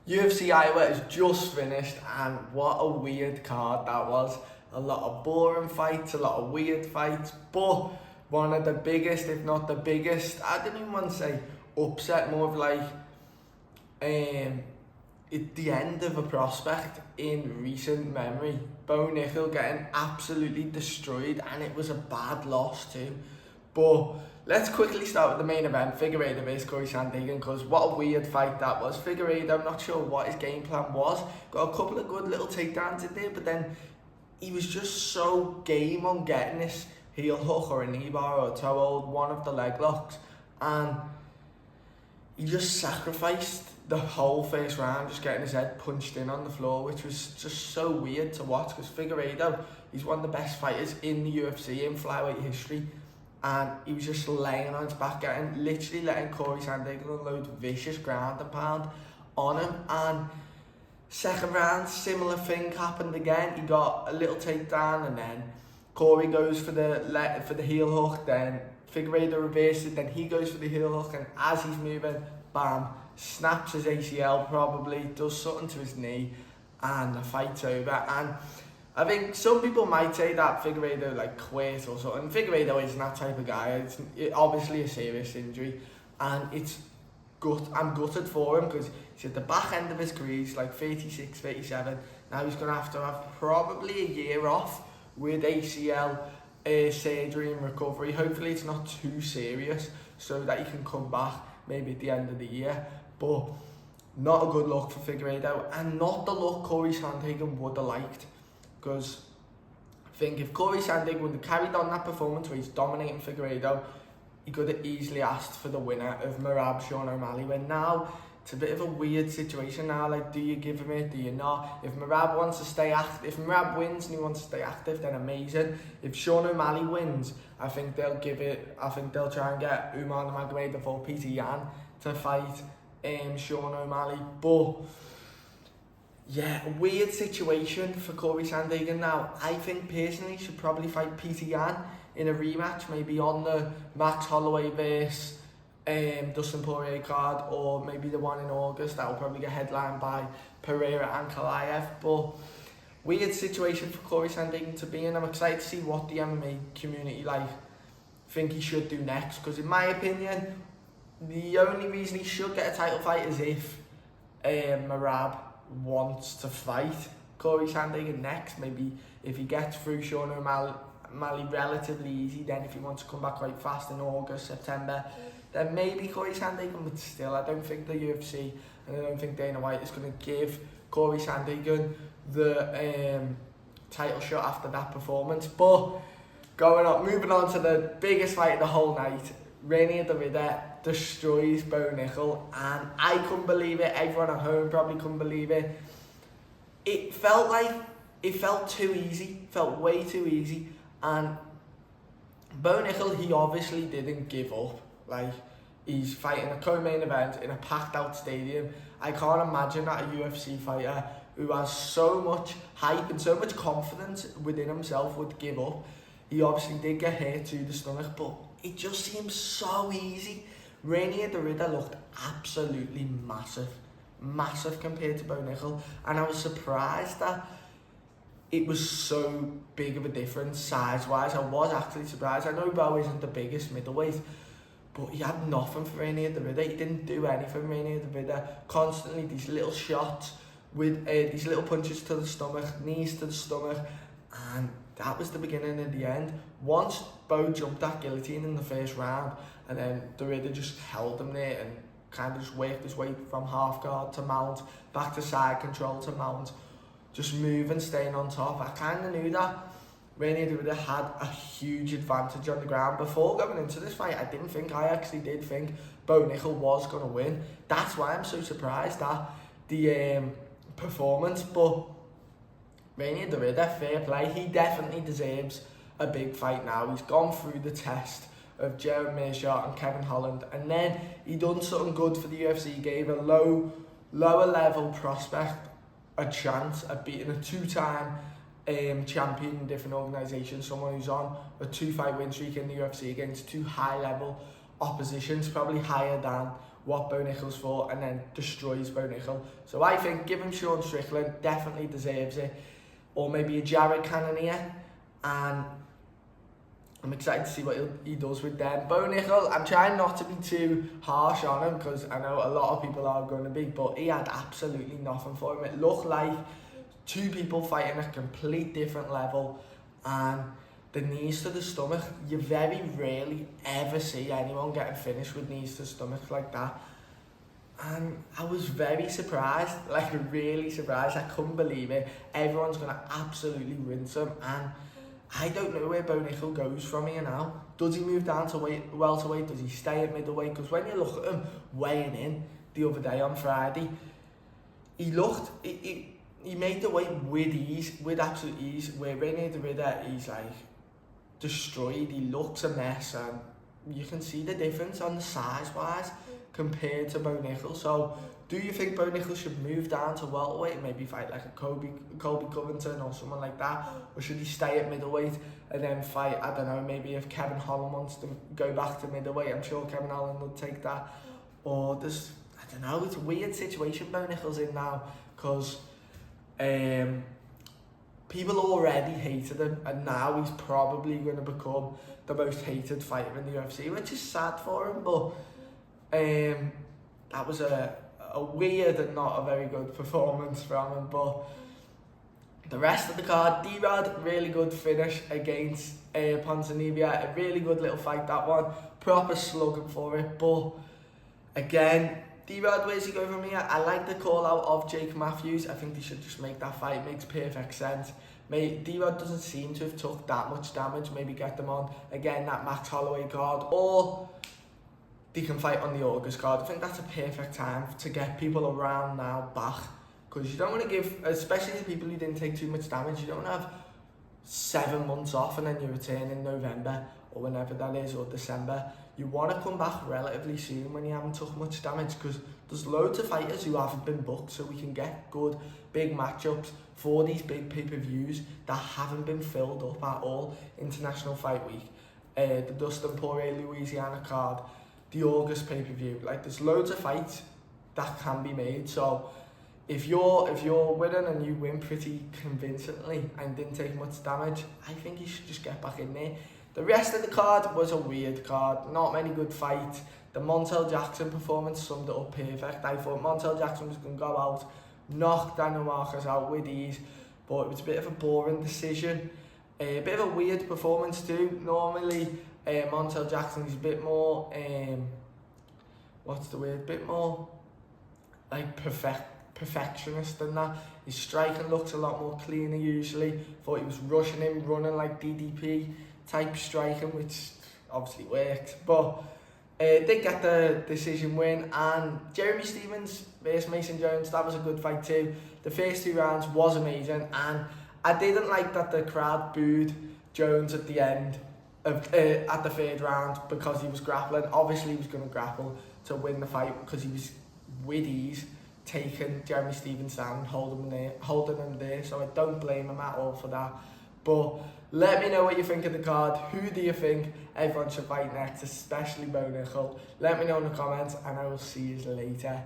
UFC Iowa is just finished, and what a weird card that was. A lot of boring fights, a lot of weird fights, but one of the biggest, if not the biggest, I didn't even want to say upset, more of like at the end of a prospect in recent memory. Bo Nickal getting absolutely destroyed, and it was a bad loss too. But let's quickly start with the main event, Figueiredo vs Cory Sandhagen, because what a weird fight that was. Figueiredo, I'm not sure what his game plan was. Got a couple of good little takedowns in there, but then he was just so game on getting this heel hook or a knee bar or a toe hold, one of the leg locks, and he just sacrificed the whole first round, just getting his head punched in on the floor, which was just so weird to watch, because Figueiredo, he's one of the best fighters in the UFC in flyweight history, and he was just laying on his back, literally letting Cory Sandhagen unload vicious ground and pound on him. And second round, similar thing happened again. He got a little takedown, and then Cory goes for the heel hook, then Figueiredo reverses, then he goes for the heel hook, and as he's moving, bam, snaps his ACL probably, does something to his knee, and the fight's over. And I think some people might say that Figueiredo like quit or something. Figueiredo isn't that type of guy. It's obviously a serious injury, and I'm gutted for him, because he's at the back end of his career. He's like 36, 37. Now he's going to have probably a year off with ACL surgery and recovery. Hopefully it's not too serious, so that he can come back maybe at the end of the year. But not a good look for Figueiredo, and not the look Cory Sandhagen would have liked. Because I think if Cory Sandhagen would have carried on that performance where he's dominating Figueiredo, he could have easily asked for the winner of Merab Sean O'Malley. When now it's a bit of a weird situation now. Like, do you give him it? Do you not? If Merab wants to stay active, if Merab wins and he wants to stay active, then amazing. If Sean O'Malley wins, I think they'll try and get Umar Nurmagomedov or Peter Yan to fight Sean O'Malley. But yeah, a weird situation for Cory Sandhagen now. I think personally he should probably fight Peter Yan in a rematch, maybe on the Max Holloway vs Dustin Poirier card, or maybe the one in August that will probably get headlined by Pereira and Kalaev. But weird situation for Cory Sandhagen to be in. I'm excited to see what the MMA community think he should do next, because in my opinion, the only reason he should get a title fight is if Merab wants to fight Cory Sandhagen next. Maybe if he gets through Sean O'Malley relatively easy, then if he wants to come back quite fast in August, September, then maybe Cory Sandhagen. But still, I don't think the UFC and I don't think Dana White is going to give Cory Sandhagen the title shot after that performance. But moving on to the biggest fight of the whole night, Rainier the Ridder destroys Bo Nickal, and I couldn't believe it. Everyone at home probably couldn't believe it. It felt too easy, felt way too easy, and Bo Nickal, he obviously didn't give up. Like, he's fighting a co-main event in a packed out stadium. I can't imagine that a UFC fighter who has so much hype and so much confidence within himself would give up. He obviously did get hit to the stomach, but it just seems so easy. Rainier the Ridder looked absolutely massive compared to Bo Nickal, and I was surprised that it was so big of a difference size-wise. I was actually surprised. I know Bo isn't the biggest middleweight, but he had nothing for Rainier the Ridder. He didn't do anything, Rainier the Ridder. Constantly these little shots with these little punches to the stomach, knees to the stomach, and that was the beginning and the end. Once Bo jumped that guillotine in the first round, and then the Ridder just held him there and kind of just worked his way from half guard to mount, back to side control to mount, just moving, staying on top. I kind of knew that Rainier the Ridder had a huge advantage on the ground. Before going into this fight, I actually did think Bo Nickal was going to win. That's why I'm so surprised at the performance. But Rainier the Ridder, fair play. He definitely deserves a big fight now. He's gone through the test of Jared Mearshart and Kevin Holland, and then he done something good for the UFC. He gave a lower level prospect a chance at beating a two-time champion in different organisations, someone who's on a 2-fight win streak in the UFC against two high level oppositions, probably higher than what Bo Nickal's for and then destroys Bo Nichal. So I think give him Sean Strickland, definitely deserves it. Or maybe a Jared Cannonier, and I'm excited to see what he does with them. Bo Nichal, I'm trying not to be too harsh on him because I know a lot of people are going to be, but he had absolutely nothing for him. It looked like two people fighting at a complete different level, and the knees to the stomach, you very rarely ever see anyone getting finished with knees to the stomach like that. And I was very surprised, like really surprised. I couldn't believe it. Everyone's going to absolutely rinse him, and I don't know where Bo Nichal goes from here now. Does he move down to welterweight? Does he stay at middleweight? Because when you look at him weighing in the other day on Friday, he made the weight with ease, with absolute ease. Where Rene de Ridder, he's like destroyed. He looks a mess, and you can see the difference on the size-wise compared to Bo Nichal. So, do you think Bo Nichal should move down to welterweight and maybe fight like a Colby Covington or someone like that? Or should he stay at middleweight and then fight, I don't know, maybe if Kevin Holland wants to go back to middleweight, I'm sure Kevin Holland will take that. Or there's, I don't know, it's a weird situation Bo Nichal's in now because people already hated him, and now he's probably going to become the most hated fighter in the UFC, which is sad for him, but that was a weird and not a very good performance from him. But the rest of the card, D-Rod, really good finish against Ponzinibbio, a really good little fight, that one, proper slugging for it. But again, D-Rod, where's he going from here? I like the call out of Jake Matthews. I think they should just make that fight, makes perfect sense. D-Rod doesn't seem to have took that much damage, maybe get them on, again, that Max Holloway card, or they can fight on the August card. I think that's a perfect time to get people around now back, because you don't want to give, especially the people who didn't take too much damage, you don't want to have 7 months off and then you return in November or whenever that is, or December. You want to come back relatively soon when you haven't took much damage, because there's loads of fighters who haven't been booked, so we can get good big matchups for these big pay-per-views that haven't been filled up at all. International Fight Week, the Dustin Poirier Louisiana card, the August pay-per-view. Like, there's loads of fights that can be made. So if you're winning and you win pretty convincingly and didn't take much damage, I think you should just get back in there. The rest of the card was a weird card, not many good fights. The Montel Jackson performance summed it up perfect. I thought Montel Jackson was going to go out, knock Daniel Marcus out with ease, but it was a bit of a boring decision. A bit of a weird performance too. Normally, Montel Jackson is a bit more, what's the word? A bit more like perfectionist than that. His striking looks a lot more cleaner usually. Thought he was rushing him, running like DDP type striking, which obviously worked. But did get the decision win, and Jeremy Stephens versus Mason Jones, that was a good fight too. The first 2 rounds was amazing, and I didn't like that the crowd booed Jones at the end of at the 3rd round because he was grappling. Obviously he was going to grapple to win the fight because he was with ease taking Jeremy Stephens down and holding him there, so I don't blame him at all for that. But let me know what you think of the card. Who do you think everyone should fight next, especially Bo Nichal? Let me know in the comments, and I will see you later.